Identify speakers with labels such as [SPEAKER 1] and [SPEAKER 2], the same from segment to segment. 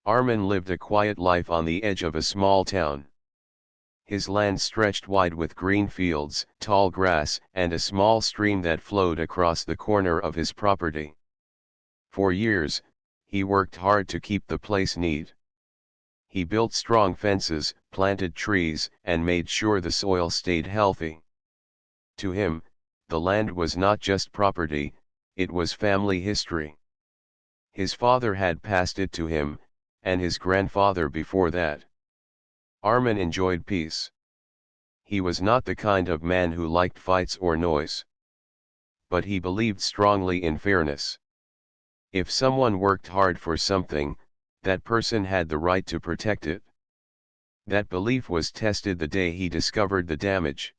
[SPEAKER 1] Armin lived a quiet life on the edge of a small town. His land stretched wide with green fields, tall grass, and a small stream that flowed across the corner of his property. For years, he worked hard to keep the place neat. He built strong fences, planted trees, and made sure the soil stayed healthy. To him, the land was not just property, it was family history. His father had passed it to him, and his grandfather before that. Armin enjoyed peace. He was not the kind of man who liked fights or noise. But he believed strongly in fairness. If someone worked hard for something, that person had the right to protect it. That belief was tested the day he discovered the damage.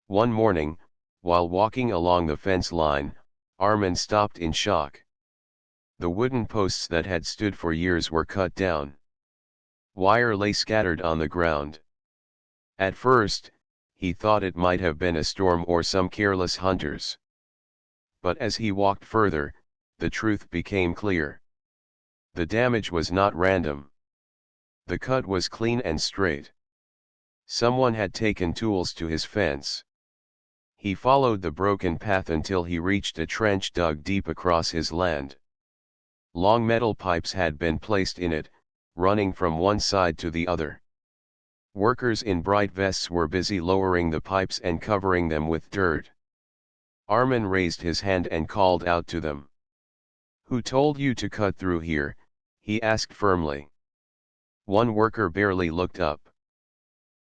[SPEAKER 1] One morning, while walking along the fence line, Armin stopped in shock. The wooden posts that had stood for years were cut down. Wire lay scattered on the ground. At first, he thought it might have been a storm or some careless hunters. But as he walked further, the truth became clear. The damage was not random. The cut was clean and straight. Someone had taken tools to his fence. He followed the broken path until he reached a trench dug deep across his land. Long metal pipes had been placed in it, running from one side to the other. Workers in bright vests were busy lowering the pipes and covering them with dirt. Armin raised his hand and called out to them. "Who told you to cut through here?" he asked firmly. One worker barely looked up.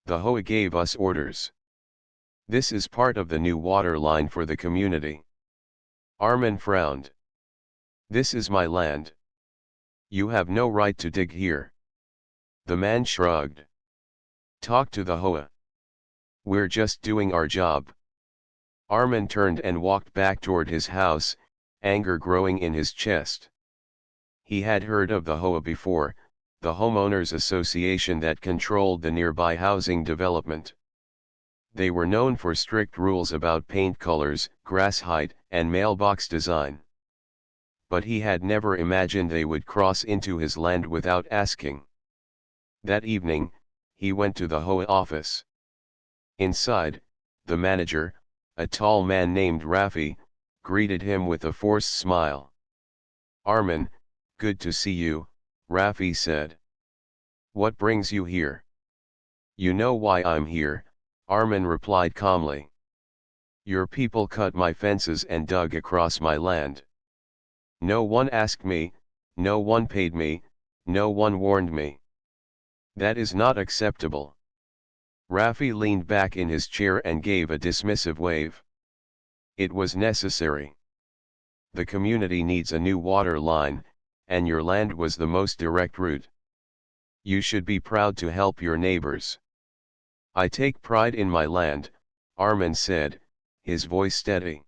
[SPEAKER 1] "The HOA gave us orders. This is part of the new water line for the community." Armin frowned. "This is my land. You have no right to dig here." The man shrugged. "Talk to the HOA. We're just doing our job." Armin turned and walked back toward his house, anger growing in his chest. He had heard of the HOA before, the homeowners association that controlled the nearby housing development. They were known for strict rules about paint colors, grass height, and mailbox design. But he had never imagined they would cross into his land without asking. That evening, he went to the HOA office. Inside, the manager, a tall man named Rafi, greeted him with a forced smile. "Armin, good to see you," Rafi said. "What brings you here?" "You know why I'm here," Armin replied calmly. "Your people cut my fences and dug across my land. No one asked me, no one paid me, no one warned me. That is not acceptable." Rafi leaned back in his chair and gave a dismissive wave. "It was necessary. The community needs a new water line, and your land was the most direct route. You should be proud to help your neighbors." "I take pride in my land," Armin said, his voice steady.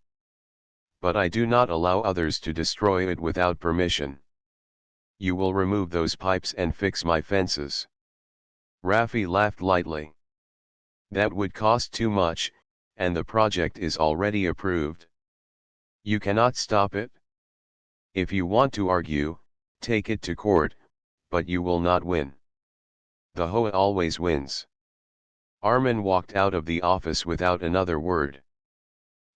[SPEAKER 1] "But I do not allow others to destroy it without permission. You will remove those pipes and fix my fences." Rafi laughed lightly. "That would cost too much, and the project is already approved. You cannot stop it. If you want to argue, take it to court, but you will not win. The HOA always wins." Armin walked out of the office without another word.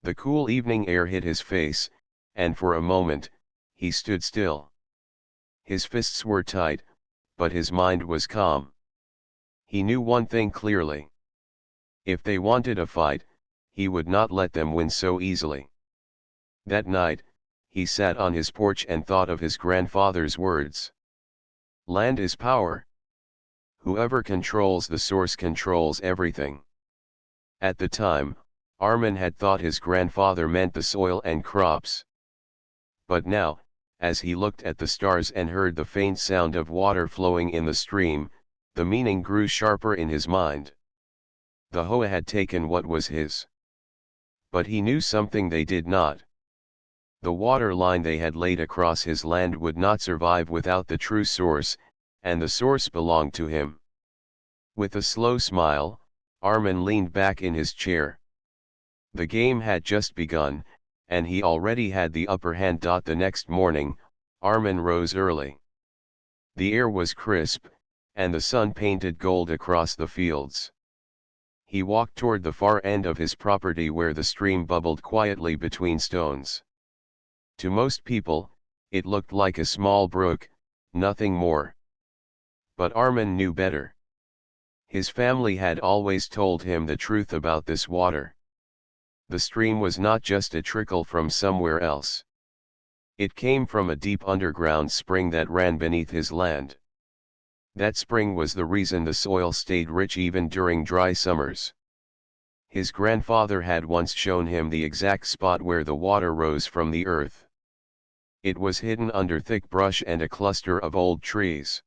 [SPEAKER 1] The cool evening air hit his face, and for a moment, he stood still. His fists were tight, but his mind was calm. He knew one thing clearly. If they wanted a fight, he would not let them win so easily. That night, he sat on his porch and thought of his grandfather's words. Land is power. Whoever controls the source controls everything. At the time, Armin had thought his grandfather meant the soil and crops. But now, as he looked at the stars and heard the faint sound of water flowing in the stream, the meaning grew sharper in his mind. The HOA had taken what was his. But he knew something they did not. The water line they had laid across his land would not survive without the true source, and the source belonged to him. With a slow smile, Armin leaned back in his chair. The game had just begun, and he already had the upper hand. The next morning, Armin rose early. The air was crisp, and the sun painted gold across the fields. He walked toward the far end of his property where the stream bubbled quietly between stones. To most people, it looked like a small brook, nothing more. But Armin knew better. His family had always told him the truth about this water. The stream was not just a trickle from somewhere else. It came from a deep underground spring that ran beneath his land. That spring was the reason the soil stayed rich even during dry summers. His grandfather had once shown him the exact spot where the water rose from the earth. It was hidden under thick brush and a cluster of old trees.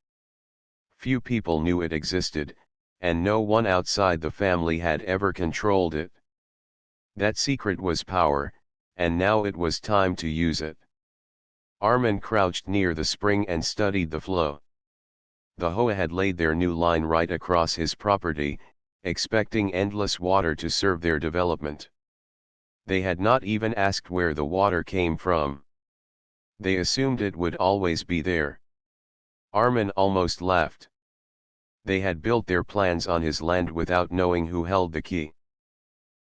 [SPEAKER 1] Few people knew it existed, and no one outside the family had ever controlled it. That secret was power, and now it was time to use it. Armin crouched near the spring and studied the flow. The HOA had laid their new line right across his property, expecting endless water to serve their development. They had not even asked where the water came from. They assumed it would always be there. Armin almost laughed. They had built their plans on his land without knowing who held the key.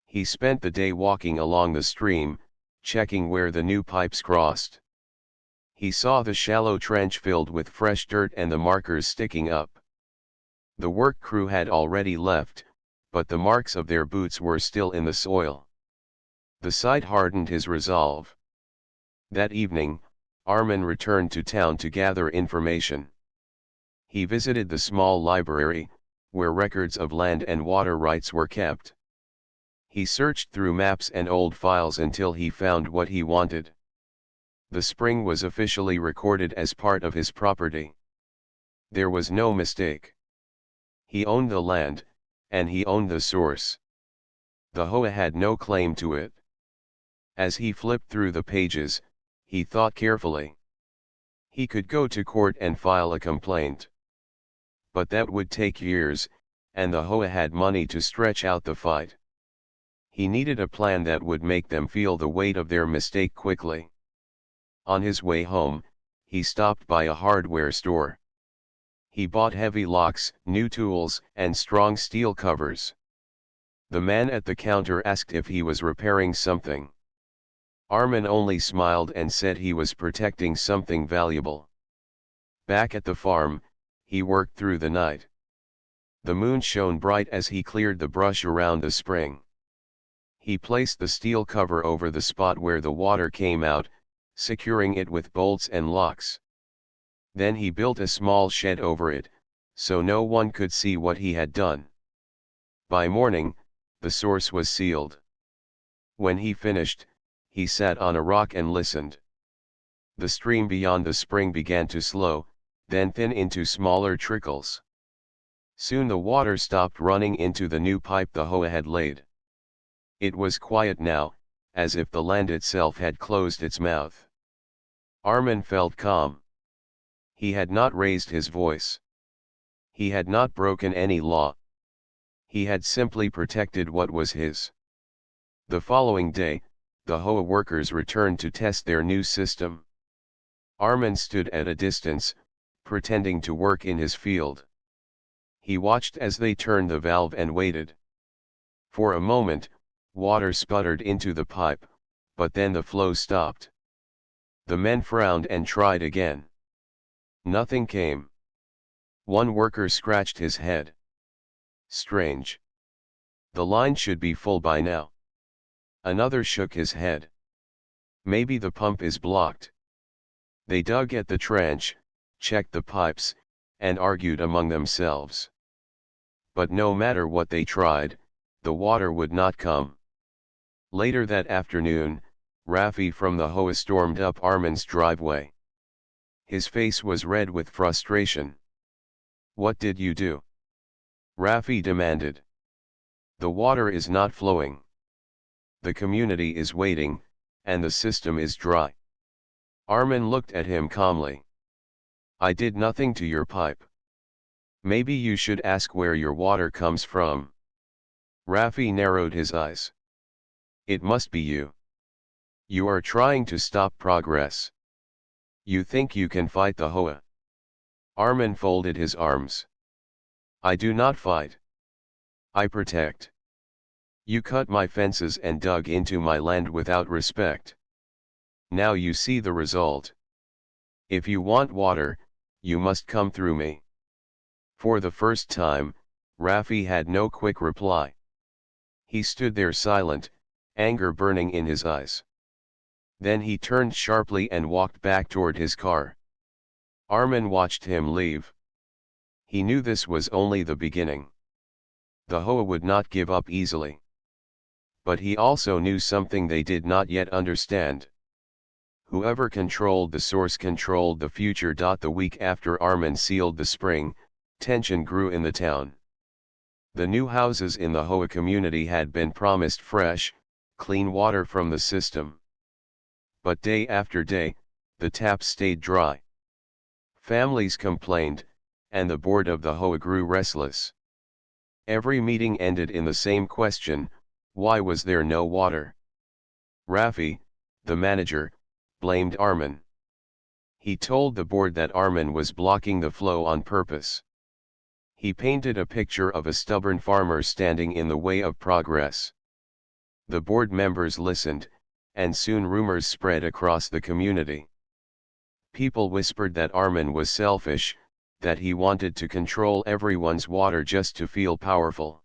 [SPEAKER 1] He spent the day walking along the stream, checking where the new pipes crossed. He saw the shallow trench filled with fresh dirt and the markers sticking up. The work crew had already left, but the marks of their boots were still in the soil. The sight hardened his resolve. That evening, Armin returned to town to gather information. He visited the small library, where records of land and water rights were kept. He searched through maps and old files until he found what he wanted. The spring was officially recorded as part of his property. There was no mistake. He owned the land, and he owned the source. The HOA had no claim to it. As he flipped through the pages, he thought carefully. He could go to court and file a complaint. But that would take years, and the HOA had money to stretch out the fight. He needed a plan that would make them feel the weight of their mistake quickly. On his way home, he stopped by a hardware store. He bought heavy locks, new tools, and strong steel covers. The man at the counter asked if he was repairing something. Armin only smiled and said he was protecting something valuable. Back at the farm, he worked through the night. The moon shone bright as he cleared the brush around the spring. He placed the steel cover over the spot where the water came out, securing it with bolts and locks. Then he built a small shed over it, so no one could see what he had done. By morning, the source was sealed. When he finished, he sat on a rock and listened. The stream beyond the spring began to slow, then thin into smaller trickles. Soon the water stopped running into the new pipe the HOA had laid. It was quiet now, as if the land itself had closed its mouth. Armin felt calm. He had not raised his voice. He had not broken any law. He had simply protected what was his. The following day, the HOA workers returned to test their new system. Armin stood at a distance, pretending to work in his field. He watched as they turned the valve and waited. For a moment, water sputtered into the pipe, but then the flow stopped. The men frowned and tried again. Nothing came. One worker scratched his head. Strange. The line should be full by now. Another shook his head. Maybe the pump is blocked. They dug at the trench, checked the pipes, and argued among themselves. But no matter what they tried, the water would not come. Later that afternoon, Rafi from the HOA stormed up Armin's driveway. His face was red with frustration. What did you do? Rafi demanded. The water is not flowing. The community is waiting, and the system is dry. Armin looked at him calmly. I did nothing to your pipe. Maybe you should ask where your water comes from. Rafi narrowed his eyes. It must be you. You are trying to stop progress. You think you can fight the HOA. Armin folded his arms. I do not fight. I protect. You cut my fences and dug into my land without respect. Now you see the result. If you want water, you must come through me. For the first time, Rafi had no quick reply. He stood there silent, anger burning in his eyes. Then he turned sharply and walked back toward his car. Armin watched him leave. He knew this was only the beginning. The Hoa would not give up easily. But he also knew something they did not yet understand. Whoever controlled the source controlled the future. The week after Armin sealed the spring, tension grew in the town. The new houses in the Hoa community had been promised fresh, clean water from the system. But day after day, the taps stayed dry. Families complained, and the board of the Hoa grew restless. Every meeting ended in the same question: why was there no water? Rafi, the manager, blamed Armin. He told the board that Armin was blocking the flow on purpose. He painted a picture of a stubborn farmer standing in the way of progress. The board members listened, and soon rumors spread across the community. People whispered that Armin was selfish, that he wanted to control everyone's water just to feel powerful.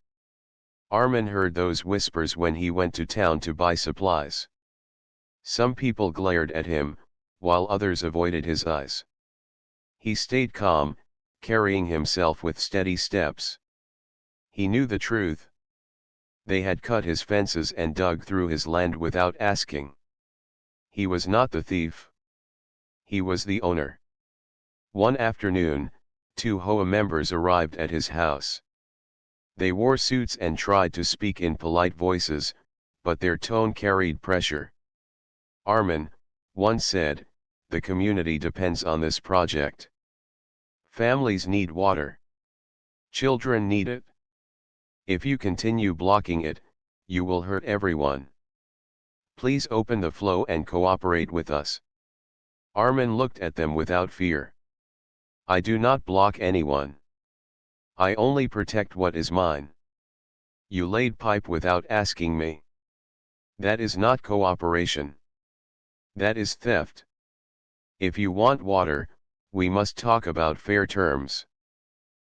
[SPEAKER 1] Armin heard those whispers when he went to town to buy supplies. Some people glared at him, while others avoided his eyes. He stayed calm, carrying himself with steady steps. He knew the truth. They had cut his fences and dug through his land without asking. He was not the thief. He was the owner. One afternoon, 2 Hoa members arrived at his house. They wore suits and tried to speak in polite voices, but their tone carried pressure. Armin, one said, the community depends on this project. Families need water. Children need it. If you continue blocking it, you will hurt everyone. Please open the flow and cooperate with us. Armin looked at them without fear. I do not block anyone. I only protect what is mine. You laid pipe without asking me. That is not cooperation. That is theft. If you want water, we must talk about fair terms.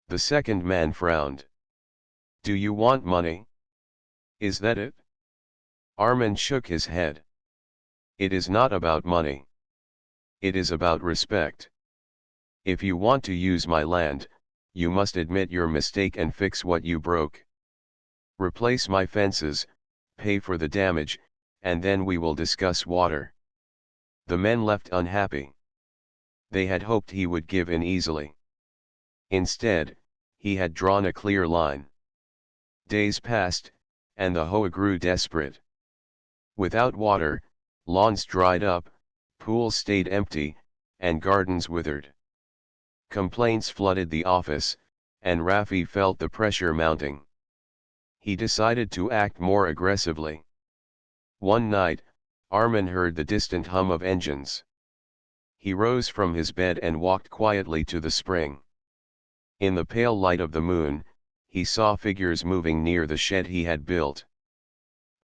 [SPEAKER 1] The second man frowned. Do you want money? Is that it? Armin shook his head. It is not about money. It is about respect. If you want to use my land, you must admit your mistake and fix what you broke. Replace my fences, pay for the damage, and then we will discuss water. The men left unhappy. They had hoped he would give in easily. Instead, he had drawn a clear line. Days passed, and the Hoa grew desperate. Without water, lawns dried up, pools stayed empty, and gardens withered. Complaints flooded the office, and Rafi felt the pressure mounting. He decided to act more aggressively. One night, Armin heard the distant hum of engines. He rose from his bed and walked quietly to the spring. In the pale light of the moon, he saw figures moving near the shed he had built.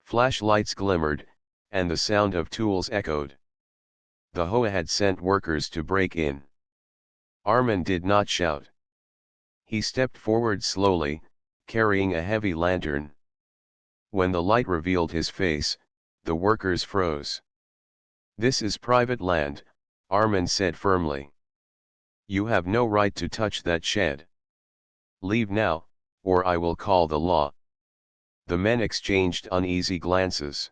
[SPEAKER 1] Flashlights glimmered, and the sound of tools echoed. The Hoa had sent workers to break in. Armin did not shout. He stepped forward slowly, carrying a heavy lantern. When the light revealed his face, the workers froze. This is private land, Armin said firmly. You have no right to touch that shed. Leave now, or I will call the law. The men exchanged uneasy glances.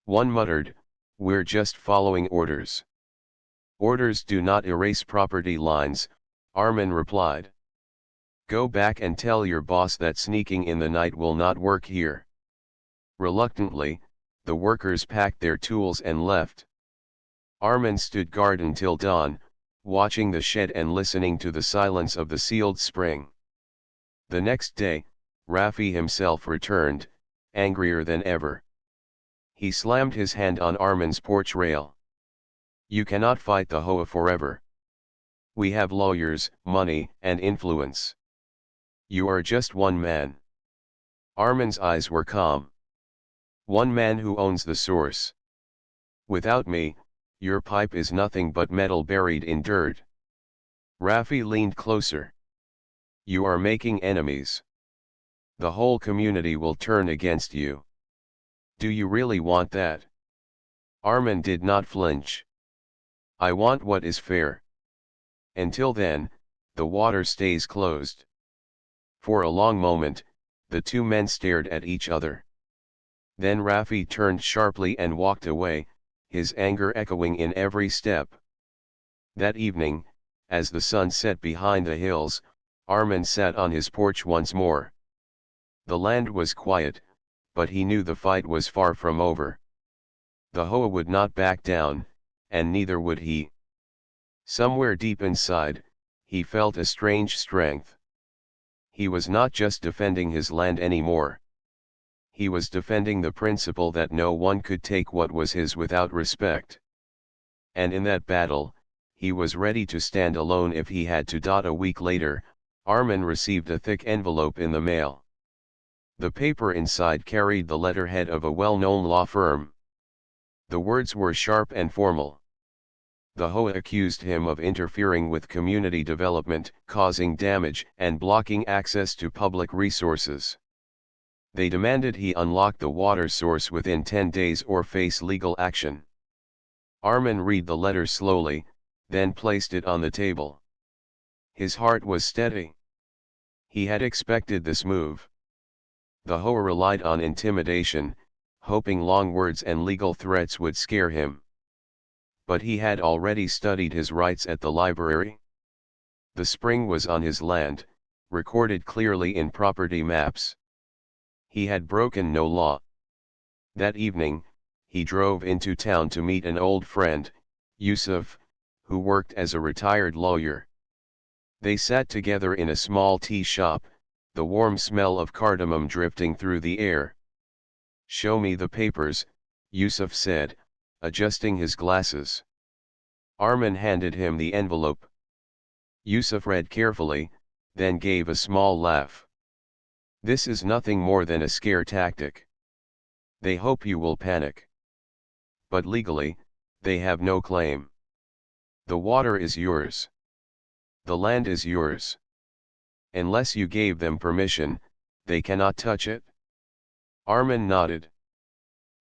[SPEAKER 1] One muttered, we're just following orders. Orders do not erase property lines, Armin replied. Go back and tell your boss that sneaking in the night will not work here. Reluctantly, the workers packed their tools and left. Armin stood guard until dawn, watching the shed and listening to the silence of the sealed spring. The next day, Rafi himself returned, angrier than ever. He slammed his hand on Armin's porch rail. You cannot fight the Hoa forever. We have lawyers, money, and influence. You are just one man. Armin's eyes were calm. One man who owns the source. Without me, your pipe is nothing but metal buried in dirt. Rafi leaned closer. You are making enemies. The whole community will turn against you. Do you really want that? Armin did not flinch. I want what is fair. Until then, the water stays closed. For a long moment, the two men stared at each other. Then Rafi turned sharply and walked away, his anger echoing in every step. That evening, as the sun set behind the hills, Armin sat on his porch once more. The land was quiet, but he knew the fight was far from over. The HOA would not back down, and neither would he. Somewhere deep inside, he felt a strange strength. He was not just defending his land anymore. He was defending the principle that no one could take what was his without respect. And in that battle, he was ready to stand alone if he had to. A week later, Armin received a thick envelope in the mail. The paper inside carried the letterhead of a well-known law firm. The words were sharp and formal. The HOA accused him of interfering with community development, causing damage, and blocking access to public resources. They demanded he unlock the water source within 10 days or face legal action. Armin read the letter slowly, then placed it on the table. His heart was steady. He had expected this move. The HOA relied on intimidation, hoping long words and legal threats would scare him. But he had already studied his rights at the library. The spring was on his land, recorded clearly in property maps. He had broken no law. That evening, he drove into town to meet an old friend, Yusuf, who worked as a retired lawyer. They sat together in a small tea shop, the warm smell of cardamom drifting through the air. Show me the papers, Yusuf said, adjusting his glasses. Armin handed him the envelope. Yusuf read carefully, then gave a small laugh. This is nothing more than a scare tactic. They hope you will panic. But legally, they have no claim. The water is yours. The land is yours. Unless you gave them permission, they cannot touch it. Armin nodded.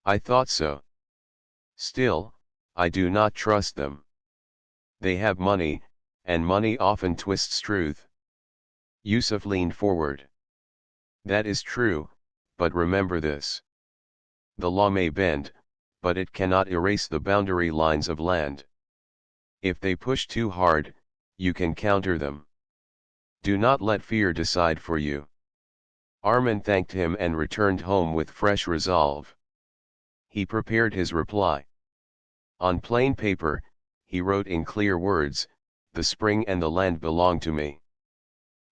[SPEAKER 1] I thought so. Still, I do not trust them. They have money, and money often twists truth. Yusuf leaned forward. That is true, but remember this. The law may bend, but it cannot erase the boundary lines of land. If they push too hard, you can counter them. Do not let fear decide for you. Armin thanked him and returned home with fresh resolve. He prepared his reply. On plain paper, he wrote in clear words, the spring and the land belong to me.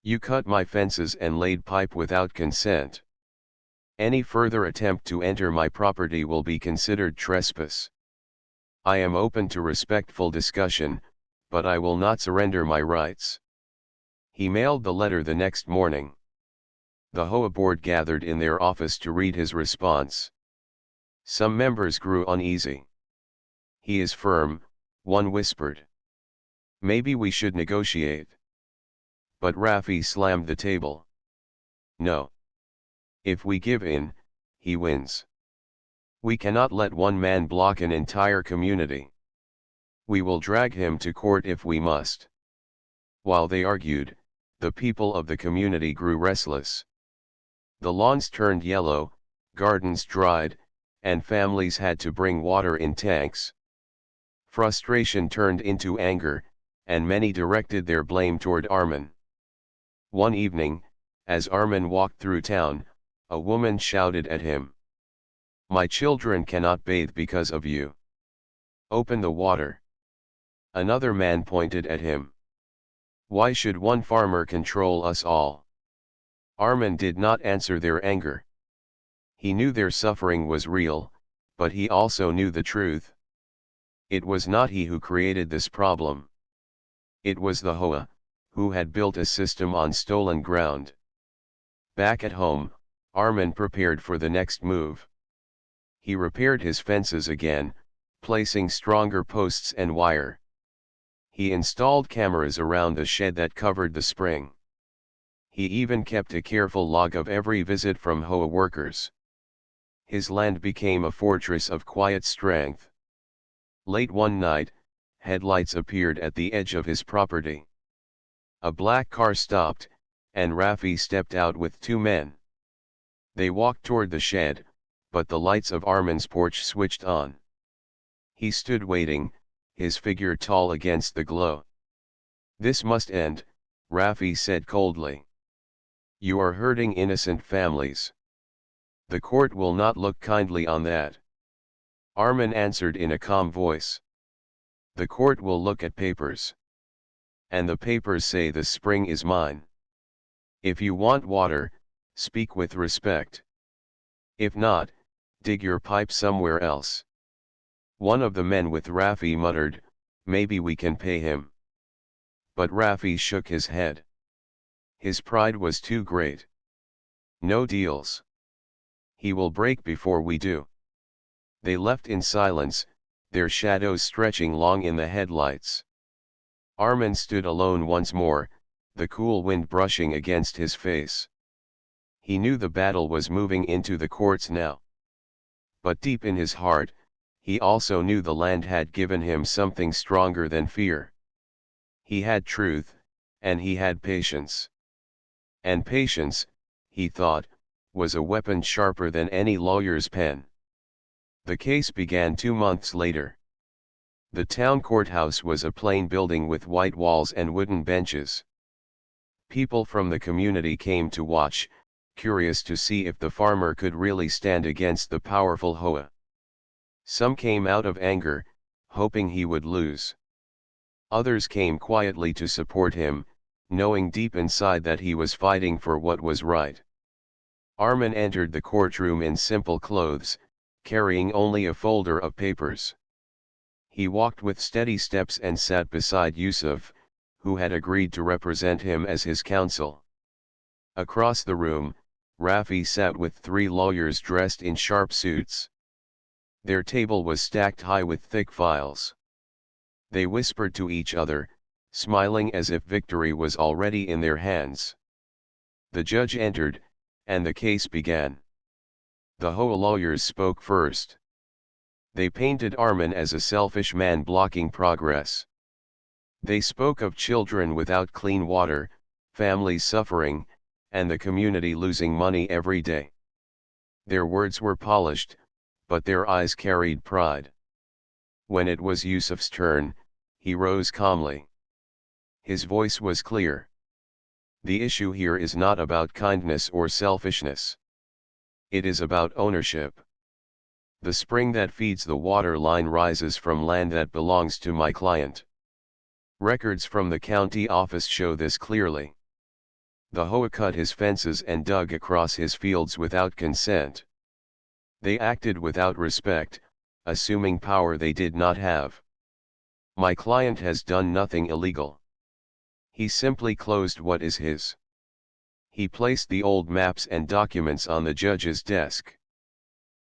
[SPEAKER 1] You cut my fences and laid pipe without consent. Any further attempt to enter my property will be considered trespass. I am open to respectful discussion, but I will not surrender my rights. He mailed the letter the next morning. The HOA board gathered in their office to read his response. Some members grew uneasy. He is firm, one whispered. Maybe we should negotiate. But Rafi slammed the table. No. If we give in, he wins. We cannot let one man block an entire community. We will drag him to court if we must. While they argued, the people of the community grew restless. The lawns turned yellow, gardens dried, and families had to bring water in tanks. Frustration turned into anger, and many directed their blame toward Armin. One evening, as Armin walked through town, a woman shouted at him. My children cannot bathe because of you. Open the water. Another man pointed at him. Why should one farmer control us all? Armin did not answer their anger. He knew their suffering was real, but he also knew the truth. It was not he who created this problem. It was the HOA, who had built a system on stolen ground. Back at home, Armin prepared for the next move. He repaired his fences again, placing stronger posts and wire. He installed cameras around the shed that covered the spring. He even kept a careful log of every visit from HOA workers. His land became a fortress of quiet strength. Late one night, headlights appeared at the edge of his property. A black car stopped, and Rafi stepped out with two men. They walked toward the shed, but the lights of Armin's porch switched on. He stood waiting, his figure tall against the glow. "This must end," Rafi said coldly. "You are hurting innocent families. The court will not look kindly on that." Armin answered in a calm voice. "The court will look at papers. And the papers say the spring is mine. If you want water, speak with respect. If not, dig your pipe somewhere else." One of the men with Rafi muttered, "Maybe we can pay him." But Rafi shook his head. His pride was too great. "No deals. He will break before we do." They left in silence, their shadows stretching long in the headlights. Armin stood alone once more, the cool wind brushing against his face. He knew the battle was moving into the courts now. But deep in his heart, he also knew the land had given him something stronger than fear. He had truth, and he had patience. And patience, he thought, was a weapon sharper than any lawyer's pen. The case began 2 months later. The town courthouse was a plain building with white walls and wooden benches. People from the community came to watch, curious to see if the farmer could really stand against the powerful HOA. Some came out of anger, hoping he would lose. Others came quietly to support him, knowing deep inside that he was fighting for what was right. Armin entered the courtroom in simple clothes, carrying only a folder of papers. He walked with steady steps and sat beside Yusuf, who had agreed to represent him as his counsel. Across the room, Rafi sat with 3 lawyers dressed in sharp suits. Their table was stacked high with thick files. They whispered to each other, smiling as if victory was already in their hands. The judge entered, and the case began. The HOA lawyers spoke first. They painted Armin as a selfish man blocking progress. They spoke of children without clean water, families suffering, and the community losing money every day. Their words were polished, but their eyes carried pride. When it was Yusuf's turn, he rose calmly. His voice was clear. "The issue here is not about kindness or selfishness. It is about ownership. The spring that feeds the water line rises from land that belongs to my client. Records from the county office show this clearly. The HOA cut his fences and dug across his fields without consent. They acted without respect, assuming power they did not have. My client has done nothing illegal. He simply closed what is his." He placed the old maps and documents on the judge's desk.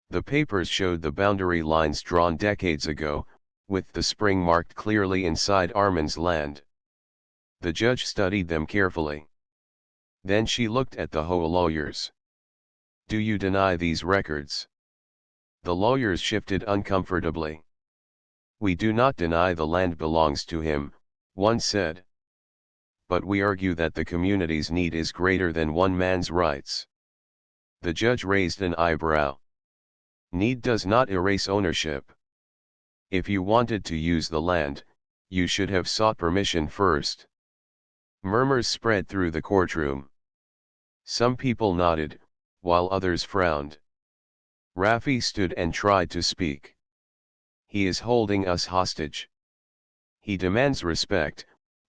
[SPEAKER 1] The papers showed the boundary lines drawn decades ago, with the spring marked clearly inside Armin's land. The judge studied them carefully. Then she looked at the HOA lawyers. "Do you deny these records?" The lawyers shifted uncomfortably. "We do not deny the land belongs to him," one said. "But we argue that the community's need is greater than one man's rights." The judge raised an eyebrow. "Need does not erase ownership. If you wanted to use the land, you should have sought permission first." Murmurs spread through the courtroom. Some people nodded, while others frowned. Rafi stood and tried to speak. "He is holding us hostage. He demands respect,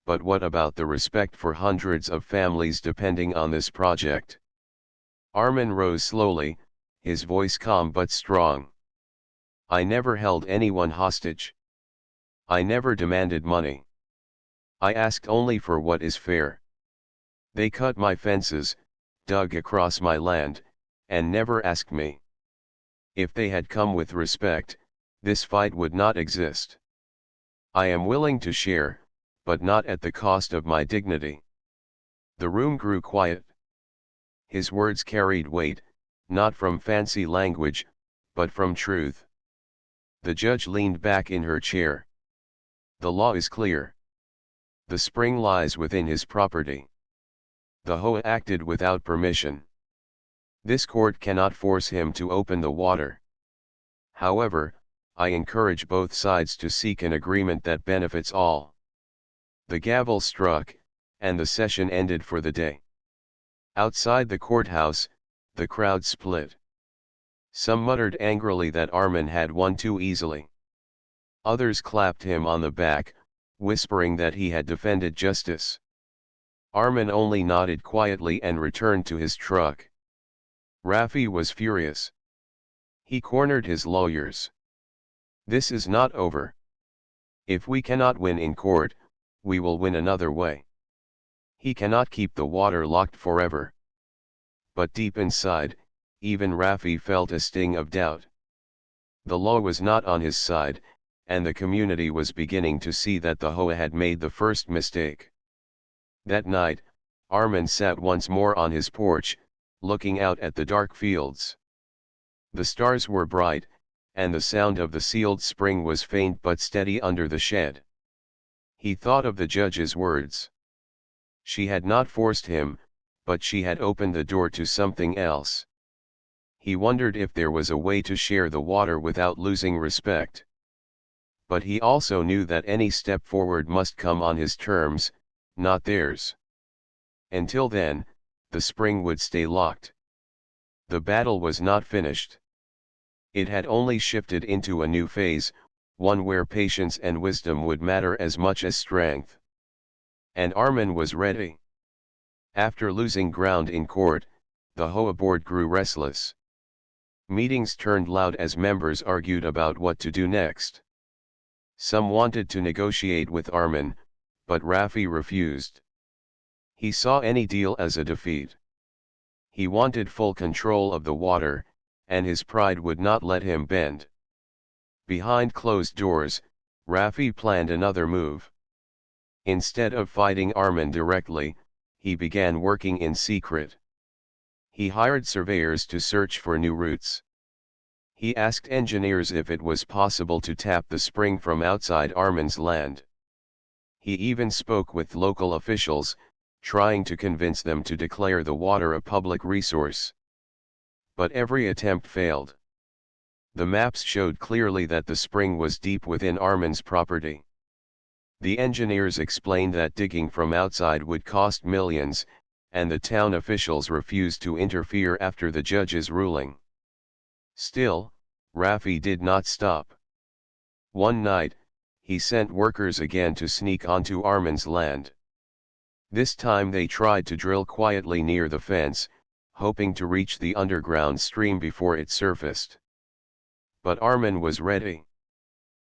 [SPEAKER 1] but what about the respect for hundreds of families depending on this project?" Armin rose slowly, his voice calm but strong. "I never held anyone hostage. I never demanded money. I asked only for what is fair. They cut my fences, dug across my land, and never asked me. If they had come with respect, this fight would not exist. I am willing to share, but not at the cost of my dignity." The room grew quiet. His words carried weight, not from fancy language, but from truth. The judge leaned back in her chair. "The law is clear. The spring lies within his property. The HOA acted without permission. This court cannot force him to open the water. However, I encourage both sides to seek an agreement that benefits all." The gavel struck, and the session ended for the day. Outside the courthouse, the crowd split. Some muttered angrily that Armin had won too easily. Others clapped him on the back, whispering that he had defended justice. Armin only nodded quietly and returned to his truck. Rafi was furious. He cornered his lawyers. "This is not over. If we cannot win in court, we will win another way. He cannot keep the water locked forever." But deep inside, even Rafi felt a sting of doubt. The law was not on his side, and the community was beginning to see that the HOA had made the first mistake. That night, Armin sat once more on his porch, looking out at the dark fields. The stars were bright, and the sound of the sealed spring was faint but steady under the shed. He thought of the judge's words. She had not forced him, but she had opened the door to something else. He wondered if there was a way to share the water without losing respect. But he also knew that any step forward must come on his terms, not theirs. Until then, the spring would stay locked. The battle was not finished. It had only shifted into a new phase, one where patience and wisdom would matter as much as strength. And Armin was ready. After losing ground in court, the HOA board grew restless. Meetings turned loud as members argued about what to do next. Some wanted to negotiate with Armin, but Rafi refused. He saw any deal as a defeat. He wanted full control of the water, and his pride would not let him bend. Behind closed doors, Rafi planned another move. Instead of fighting Armin directly, he began working in secret. He hired surveyors to search for new routes. He asked engineers if it was possible to tap the spring from outside Armin's land. He even spoke with local officials, trying to convince them to declare the water a public resource. But every attempt failed. The maps showed clearly that the spring was deep within Armin's property. The engineers explained that digging from outside would cost millions, and the town officials refused to interfere after the judge's ruling. Still, Rafi did not stop. One night, he sent workers again to sneak onto Armin's land. This time they tried to drill quietly near the fence, hoping to reach the underground stream before it surfaced. But Armin was ready.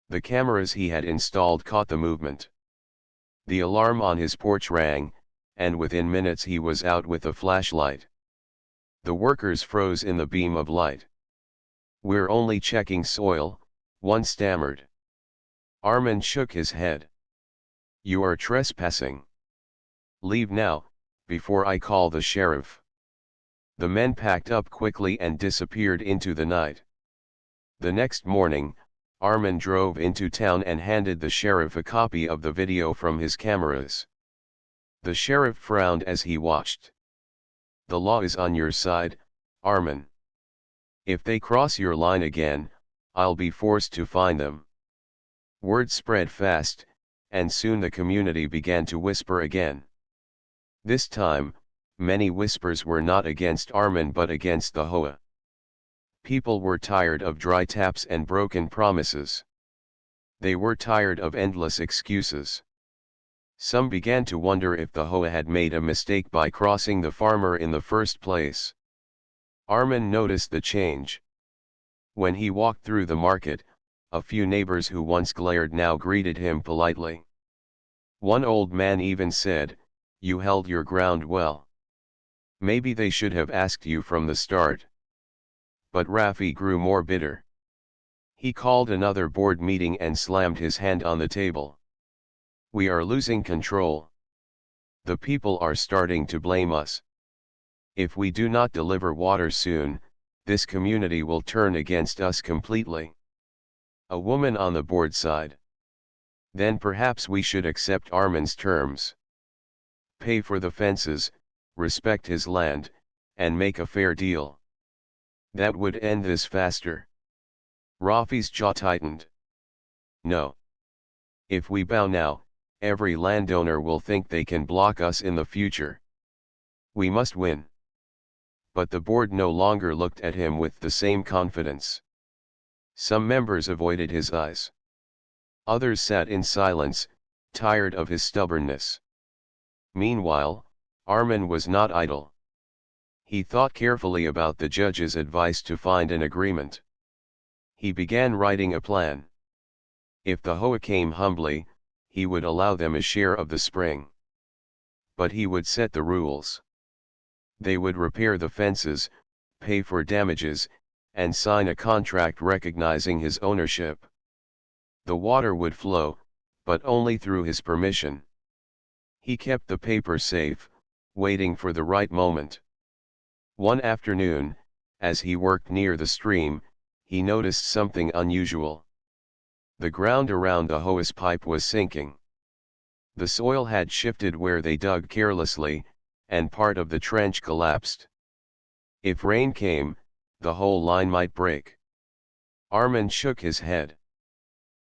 [SPEAKER 1] The cameras he had installed caught the movement. The alarm on his porch rang, and within minutes he was out with a flashlight. The workers froze in the beam of light. "We're only checking soil," one stammered. Armin shook his head. "You are trespassing. Leave now, before I call the sheriff." The men packed up quickly and disappeared into the night. The next morning, Armin drove into town and handed the sheriff a copy of the video from his cameras. The sheriff frowned as he watched. "The law is on your side, Armin. If they cross your line again, I'll be forced to fine them." Word spread fast, and soon the community began to whisper again. This time, many whispers were not against Armin but against the HOA. People were tired of dry taps and broken promises. They were tired of endless excuses. Some began to wonder if the HOA had made a mistake by crossing the farmer in the first place. Armin noticed the change. When he walked through the market, a few neighbors who once glared now greeted him politely. One old man even said, "You held your ground well. Maybe they should have asked you from the start." But Rafi grew more bitter. He called another board meeting and slammed his hand on the table. "We are losing control. The people are starting to blame us. If we do not deliver water soon, this community will turn against us completely." A woman on the board sighed. "Then perhaps we should accept Armin's terms. Pay for the fences, respect his land, and make a fair deal. That would end this faster." Rafi's jaw tightened. "No. If we bow now, every landowner will think they can block us in the future. We must win." But the board no longer looked at him with the same confidence. Some members avoided his eyes. Others sat in silence, tired of his stubbornness. Meanwhile, Armin was not idle. He thought carefully about the judge's advice to find an agreement. He began writing a plan. If the HOA came humbly, he would allow them a share of the spring. But he would set the rules. They would repair the fences, pay for damages, and sign a contract recognizing his ownership. The water would flow, but only through his permission. He kept the paper safe, waiting for the right moment. One afternoon, as he worked near the stream, he noticed something unusual. The ground around the hose pipe was sinking. The soil had shifted where they dug carelessly, and part of the trench collapsed. If rain came, the whole line might break. Armin shook his head.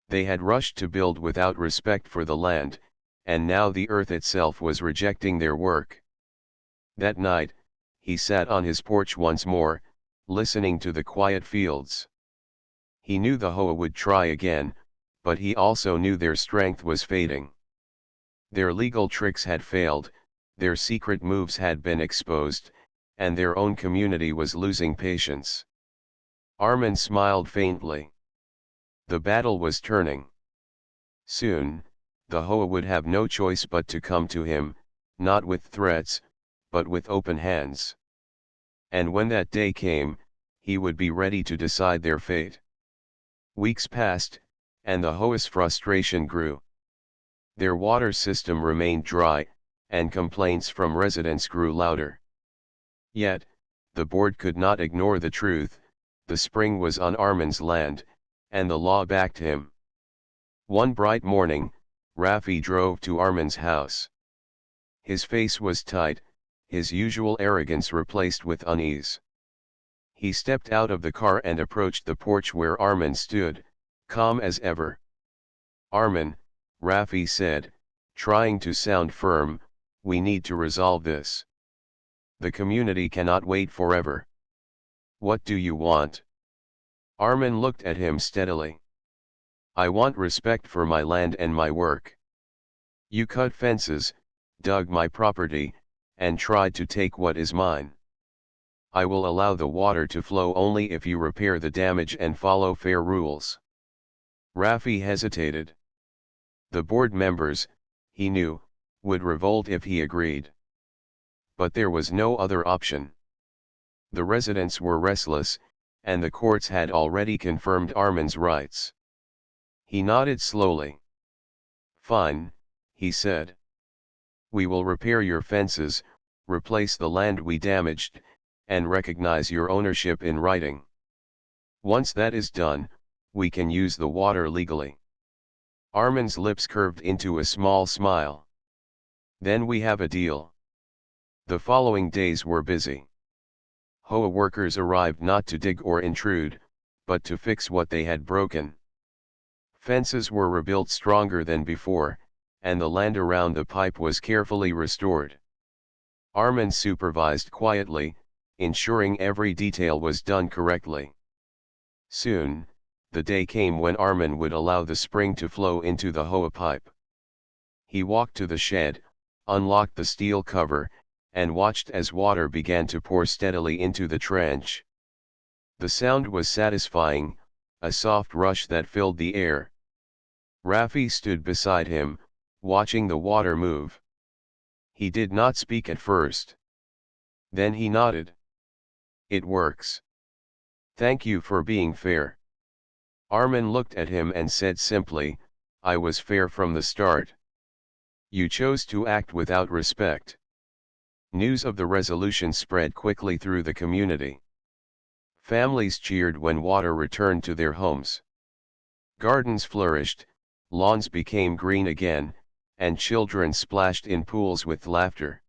[SPEAKER 1] They had rushed to build without respect for the land, and now the earth itself was rejecting their work. That night, he sat on his porch once more, listening to the quiet fields. He knew the HOA would try again, but he also knew their strength was fading. Their legal tricks had failed, their secret moves had been exposed, and their own community was losing patience. Armin smiled faintly. The battle was turning. Soon, the HOA would have no choice but to come to him, not with threats, but with open hands. And when that day came, he would be ready to decide their fate. Weeks passed, and the HOA's frustration grew. Their water system remained dry, and complaints from residents grew louder. Yet, the board could not ignore the truth: the spring was on Armin's land, and the law backed him. One bright morning, Rafi drove to Armin's house. His face was tight, his usual arrogance replaced with unease. He stepped out of the car and approached the porch where Armin stood, calm as ever. "Armin," Rafi said, trying to sound firm, "we need to resolve this. The community cannot wait forever. What do you want?" Armin looked at him steadily. "I want respect for my land and my work. You cut fences, dug my property, and tried to take what is mine. I will allow the water to flow only if you repair the damage and follow fair rules." Rafi hesitated. The board members, he knew, would revolt if he agreed. But there was no other option. The residents were restless, and the courts had already confirmed Armin's rights. He nodded slowly. "Fine," he said. "We will repair your fences, replace the land we damaged, and recognize your ownership in writing. Once that is done, we can use the water legally." Armin's lips curved into a small smile. "Then we have a deal." The following days were busy. HOA workers arrived not to dig or intrude, but to fix what they had broken. Fences were rebuilt stronger than before, and the land around the pipe was carefully restored. Armin supervised quietly, ensuring every detail was done correctly. Soon, the day came when Armin would allow the spring to flow into the HOA pipe. He walked to the shed, unlocked the steel cover, and watched as water began to pour steadily into the trench. The sound was satisfying, a soft rush that filled the air. Rafi stood beside him, watching the water move. He did not speak at first. Then he nodded. It works. Thank you for being fair. Armin looked at him and said simply, I was fair from the start. You chose to act without respect. News of the resolution spread quickly through the community. Families cheered when water returned to their homes. Gardens flourished, lawns became green again, and children splashed in pools with laughter.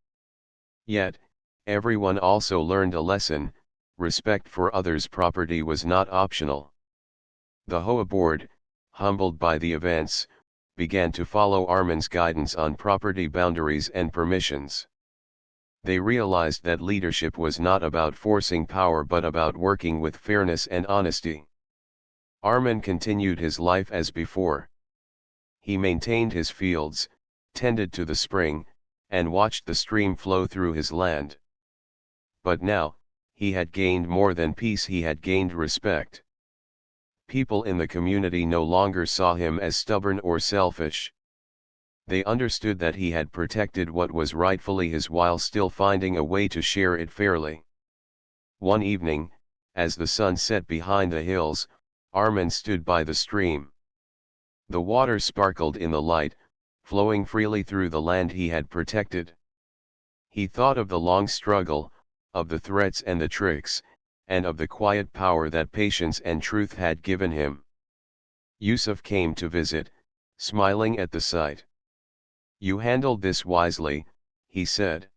[SPEAKER 1] Yet, everyone also learned a lesson: respect for others' property was not optional. The HOA board, humbled by the events, began to follow Armin's guidance on property boundaries and permissions. They realized that leadership was not about forcing power but about working with fairness and honesty. Armin continued his life as before. He maintained his fields, tended to the spring, and watched the stream flow through his land. But now, he had gained more than peace, he had gained respect. People in the community no longer saw him as stubborn or selfish. They understood that he had protected what was rightfully his while still finding a way to share it fairly. One evening, as the sun set behind the hills, Armin stood by the stream. The water sparkled in the light, flowing freely through the land he had protected. He thought of the long struggle, of the threats and the tricks, and of the quiet power that patience and truth had given him. Yusuf came to visit, smiling at the sight. You handled this wisely, he said.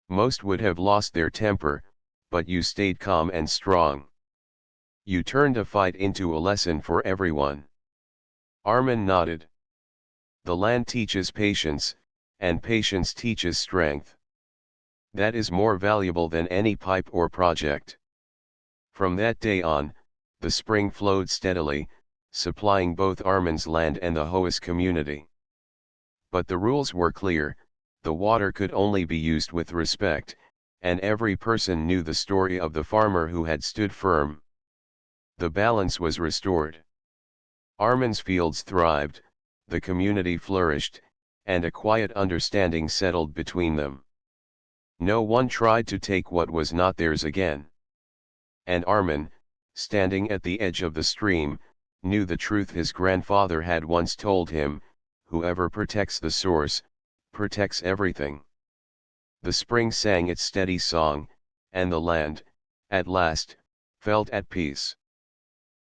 [SPEAKER 1] Most would have lost their temper, but you stayed calm and strong. You turned a fight into a lesson for everyone. Armin nodded. The land teaches patience, and patience teaches strength. That is more valuable than any pipe or project. From that day on, the spring flowed steadily, supplying both Armin's land and the HOA's community. But the rules were clear: the water could only be used with respect, and every person knew the story of the farmer who had stood firm. The balance was restored. Armin's fields thrived, the community flourished, and a quiet understanding settled between them. No one tried to take what was not theirs again. And Armin, standing at the edge of the stream, knew the truth his grandfather had once told him: whoever protects the source, protects everything. The spring sang its steady song, and the land, at last, felt at peace.